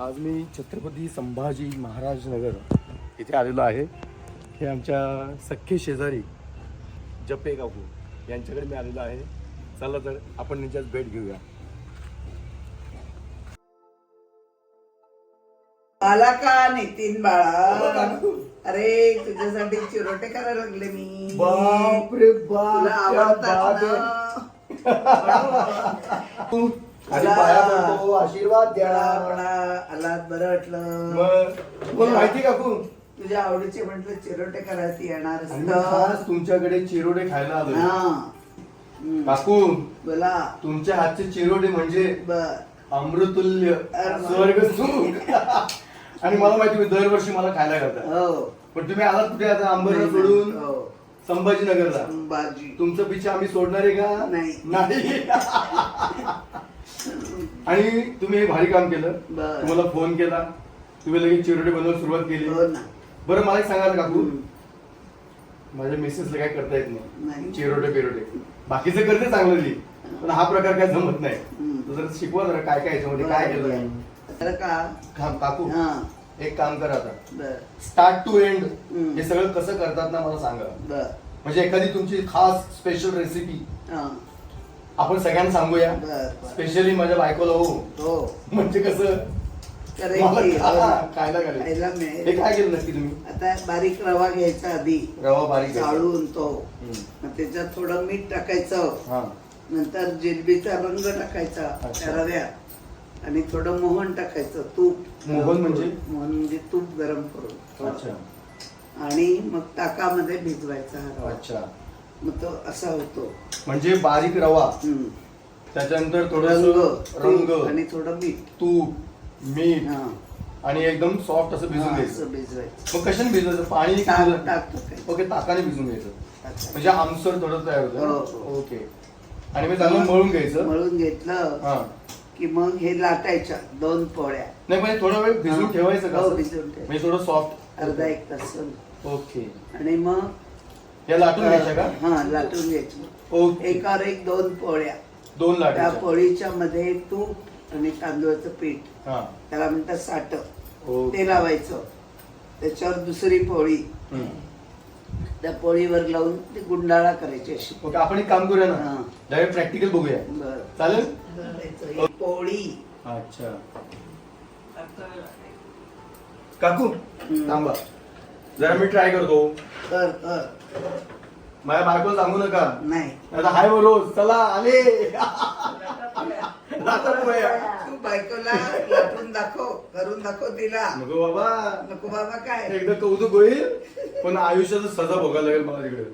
आज मी छत्रपती संभाजी महाराज नगर इथे आलेलो आहे. हे आमच्या सख्खे शेजारी जपे काकू यांच्याकडे मी आलेलो आहे. चला तर आपण त्यांच्याच भेट घेऊया. आला का नितीन बाळा? अरे तुझ्यासाठी चिरोटे करायला लागले मी. बाप रे बाप, तुला आवडतात ना? आणि पाया पडतो, आशीर्वाद द्या. आलात बरं वाटलं. मग माहिती काकू, तुझ्या आवडीचे म्हटलं चिरोटे करायला येणार आणि मी खास तुमच्याकडे चिरोटे खायला आलो. काकू बोला. तुमच्या हातचे चिरोटे म्हणजे बर अमृतुल्य, स्वर्ग सुख. आणि मला माहिती, दरवर्षी मला खायला घालता. हो. पण तुम्ही आलात कुठे आता? अंबरनाथ सोडून हो. संभाजीनगरला. संभाजी. तुमचं पिछा आम्ही सोडणार आहे का? नाही. आणि तुम्ही हे भारी काम केलं. बर. तुम्हाला फोन केला, तुम्ही लगेच चिरोटे बनवायला सुरुवात केली. हो ना. बरं मला एक सांगा ना काकू, माझ्या मिसेसला काय करता येत नाही नाही. चिरोटे पिरोटे. बाकीचं करते चांगलं ती, पण हा प्रकार काय जमत नाही. जर शिकवा जरा काय काय याच्यामध्ये काय केलं तर का काकू. हा. एक काम करा आता, बर स्टार्ट टू एंड हे सगळं कसं करतात ना मला सांगा. बर. म्हणजे एखादी तुमची खास स्पेशल रेसिपी हा. आपण सगळ्यांना सांगूया. बर. स्पेशली माझ्या बायकोला. हो. म्हणजे कसं करायची. खायला घालेल. खायला मिळेल. हे काय केलं नक्की तुम्ही? आता बारीक रवा घ्यायचा आधी, रवा बारीक घ्यायचा. चाळून तो, मग त्याच्यात थोडं मीठ टाकायचं, हा. नंतर जिलबीचा रंग टाकायचा त्या रव्यात, आणि थोडं मोहन टाकायचं, तूप. मोहन म्हणजे? मोहन म्हणजे तूप गरम करून. अच्छा. आणि मग ताकामध्ये भिजवायचा हा रवा. अच्छा. मग तो असा होतो. म्हणजे बारीक रवा, हम्म. त्याच्यानंतर थोडं रंग आणि थोडं मीठ, तूप, मीठ, हा, आणि एकदम सॉफ्ट असं भिजून घ्यायचं. असं भिजवायचं. मग कशाने भिजवायचं? पाणी टाकतो. ओके, ताकाने भिजून घ्यायचं. म्हणजे आमसर थोडं तयार हो. होतं. ओके. आणि मी चांगलं मळून घ्यायचं. मळून घेतलं हा. की मग हे लाटायच्या 2 पोळ्या. नाही म्हणजे थोडा वेळ भिजून ठेवायचं का? हो, भिजवून ठेवायचं. म्हणजे थोडं सॉफ्ट. अर्धा 1 तास. ओके. आणि मग या लाटून घ्यायच्या का? हा, लाटून घ्यायची. ओके. एकावर एक 2 पोळ्या. 2 त्या लाटायच्या. पोळीच्या मध्ये तूप आणि तांदूळाचं पीठ, हा. त्याला म्हणतात साठ, ओके. ते लावायचं. त्याच्यावर दुसरी पोळी, त्या पोळीवर लावून ती गुंडाळा करायची अशी. ओके, आपण एक काम करूया हा. ना, डायरेक्ट प्रॅक्टिकल बघूया. बरं. चालेल? ही पोळी. अच्छा. काकू थांबा जरा, मी ट्राय करतो. कर कर. माझ्या बायकोला सांगू नका. नाही. आता हाय बोलो, चला आले. आता पोया. तू बायकोला लाटून दाखव, करून दाखव तिला. नको बाबा, नको बाबा. काय एकदा कौतुक होईल, पण आयुष्याचं सजा भोगायला लागेल मला तिकडे.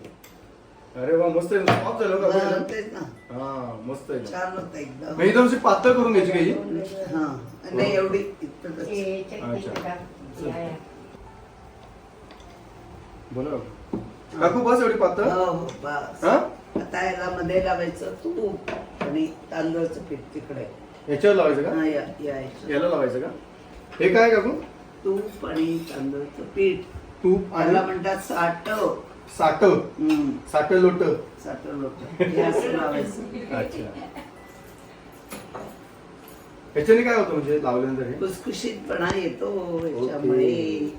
अरे वा, मस्त आहे. Soft झालं का? बरं, तेच ना. हा, मस्त आहे. छान होतं एकदम. मी एकदम अशी पातळ करून घ्यायची काही. हा, नाही एवढी इतकंच. अच्छा. बोला काकू, बस एवढी पातळ. हो हो, बस. हा? आता याला मध्ये लावायचं तूप आणि तांदूळाचं पीठ तिकडे. याच्यावर लावायचं हा, का? यायचं. याला लावायचं का? हे काय काकू? तूप आणि तांदूळाचं पीठ. तूप त्याला आणि म्हणतात साठ. साठ. साठ लोट. साठ लोट. हे असं लावायचं. अच्छा. याच्याने काय होतं म्हणजे लावल्यानंतर? हे खुसखुशीतपणा येतो याच्यामुळे.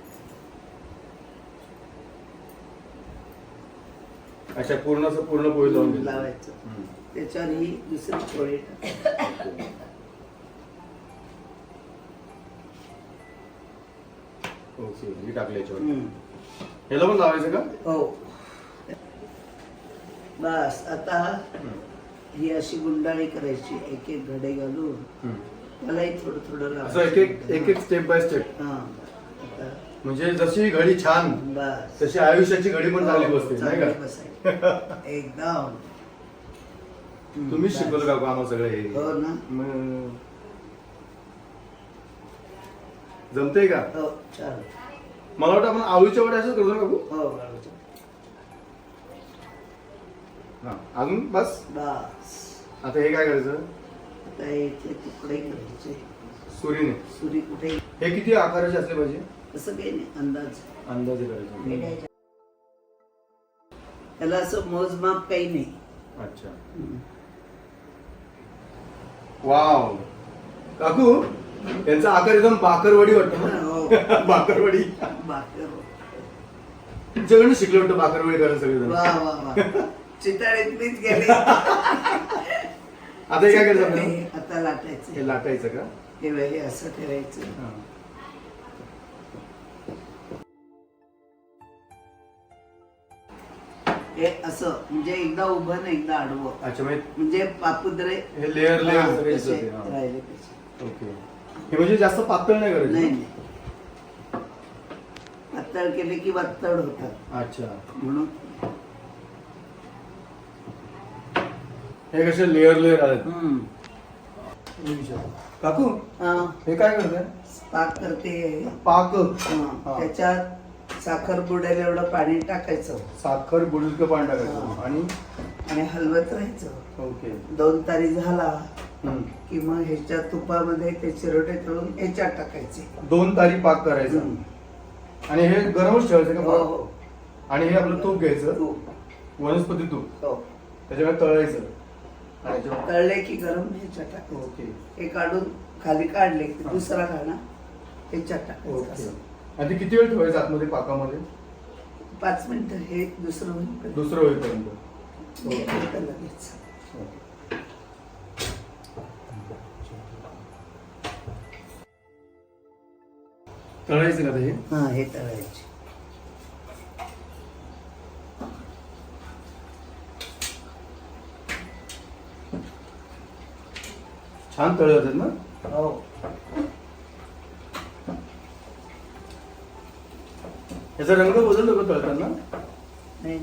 अच्छा, पूर्ण पोळी लावून घ्यायची. लावायचं. त्याच्यावर ही दुसरी पोळी टाकायची. ओके, ही टाकली याच्यावर. ह्याला पण लावायचं का? हो. बस आता ही अशी गुंडाळी करायची, एक एक घडे घालून त्यालाही थोडं थोडं असं एक एक स्टेप बाय स्टेप. हा. आता म्हणजे जशी घडी छान, बस. तशी आयुष्याची घडी पण चांगली बसते, नाही चांगली का? बसायची. एकदम. तुम्ही बस. शिकवलं का आम्हाला सगळं हे? हो ना. मग जमतंय का? हो, छान. मला वाटतं आपण आळूच्या वड्या असं करतो ना काकू? हो, बरोबर. हा, अजून बस. बस. आता हे काय करायचं? आता इथले तुकडे करायचे सुरीने. सुरी कुठे? हे किती आकाराचे असले पाहिजे? असं काही नाही, अंदाज. अंदाजे करायचं. त्याला असं मोजमाप काही नाही. अच्छा. वाव काकू, त्यांचा आकार एकदम बाकरवडी वाटतो ना. हो. बाकरवडी. भाकर. तुमच्याकडनं शिकलं वाटतं बाकरवडी करायला सगळेजण. वा वा वा. चिताळीतलीच गेले. आता हे काय करायचं आपल्याला? आता लाटायचं. हे लाटायचं का? हे असं ठेवायचं. हा. हे असं म्हणजे एकदा उभं ना एकदा आडवं. अच्छा म्हणजे पापुद्रे हे लेअर लेअर सगळे तसे येतात ते, हा. राहिले तसे. ओके. हे म्हणजे जास्त पातळ नाही करायचं. नाही नाही. पातळ केले की वातड होतात अच्छा. म्हणून. हे कसे लेअर लेअर आहेत. काकू हा, हे काय करताय? पाक करते. पाक. हा, त्याच्यात साखर बुडेल एवढं पाणी टाकायचं साखर बुडील पाणी टाकायचं आणि आणि हलवत राहायचं. ओके. 2 तारी झाला हम्म. की मग ह्याच्या तुपामध्ये ते चिरोटे तळून ह्याच्यात टाकायचे. 2 तारी पाक करायचा आणि हे गरमच ठेवायचं का हो पाक? हो. आणि हे आपलं तूप घ्यायचं, तूप. वनस्पती तूप, हो. त्याच्यावर तळायचं आणि याच्यावर- तळले की गरम ह्याच्यात टाकायचं. ओके. हे काढून खाली काढले की दुसरा खाणं ह्याच्यात टाकायचं. ओके. असं. आणि ते किती वेळ ठेवायचं आतमध्ये पाकामध्ये? 5 मिनिटं हे दुसरं होईपर्यंत. दुसरं होईपर्यंत. हे होतं लगेच. तळायचं का ते? हा, हे तळायचे. छान तळे होतात ना? हो. याचा रंग बदलतो का तळताना? नाही.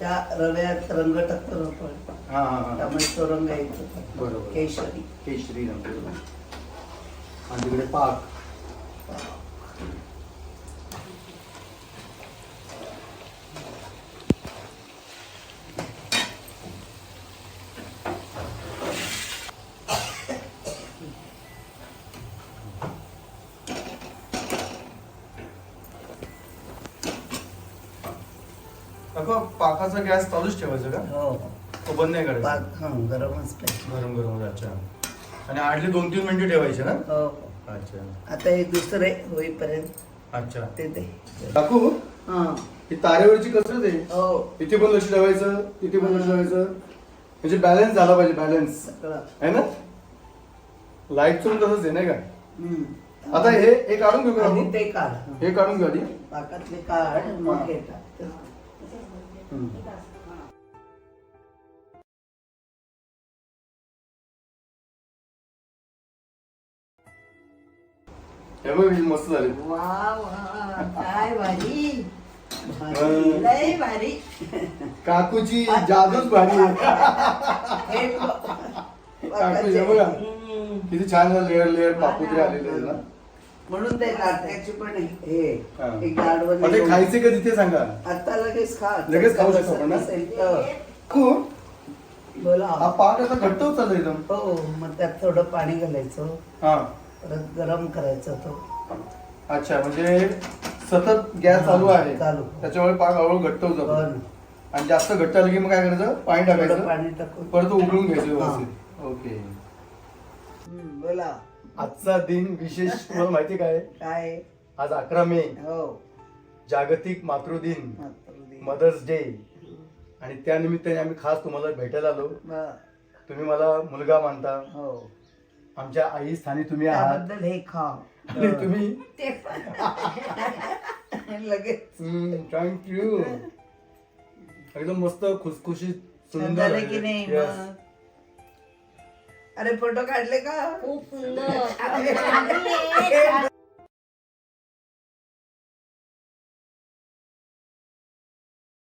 त्या रव्यात रंग टाकतो ना आपण, हा हा हा. त्यामुळे तो रंग येतो. बरोबर. केशरी. केशरी रंग. आणि तिकडे पाक. काका, पाकाचा गॅस चालूच ठेवायचा का? हो. तो बंद नाही करायचा? पाक हा गरमच पाहिजे. गरम गरम. अच्छा. आणि आडली 2-3 मिनिटं ठेवायचे ना? हो. अच्छा आता हे दुसरे होईपर्यंत अच्छा. ते दे. काकू, हा. ही तारेवरची कसरत आहे. हो. इथे पण लक्ष ठेवायचं, तिथे पण लक्ष ठेवायचं, म्हणजे बॅलन्स झाला पाहिजे. बॅलन्स सगळं. आहे ना? लाईट पण तसंच आहे नाही का? हम्म. आता हे काढून घेऊ का आधी आपण? ते काढ. हे काढून घेऊ आधी. पाकातले काढ मग हे टाक. हे बघ, हे मस्त झाले. वा वा, काय भारी. भारी, लय भारी. काकूची जादूच भारी आहे. हे काकू हे बघा हम्म. किती छान लेअर लेअर पापुत्रे आलेले आहेत ना. म्हणून ते लाटण्याची पण हे हा. एकदा आडवं मग ते नाही. खायचे का तिथे सांगा. आता लगेच खा. लगेच खाऊ शकतो आपण ना? असेल तर. काकू, बोला. हा पाक आता घट्ट होत चालला एकदम. हो, मग त्यात थोडं पाणी घालायचं, हा. परत गरम करायचं तो. अच्छा, म्हणजे सतत गॅस चालू आहे, चालू. त्याच्यामुळे पाक हळूहळू घट्ट होत हो जातो. ना. आणि जास्त घट्ट आलं की मग काय करायचं? पाणी थोडं टाकायचं, पाणी टाकून. परत उकळून घ्यायचं व्यवस्थित. ओके. बोला. आजचा दिन विशेष तुम्हाला माहिती काय? काय? आज 11 मे, हो. जागतिक मातृदिन, मातृदिन. Mother's day. आणि त्या निमित्ताने आम्ही खास तुम्हाला भेटायला आलो. बरं. तुम्ही मला मुलगा मानता, हो. आमच्या आई स्थानी तुम्ही आहात. त्याबद्दल हे खा. आणि तुम्ही ते पण. लगेच. थँक्यू. एकदम मस्त खुसखुशीत सुंदर झालं की नाही Yes. मग? अरे फोटो काढले का? खूप सुंदर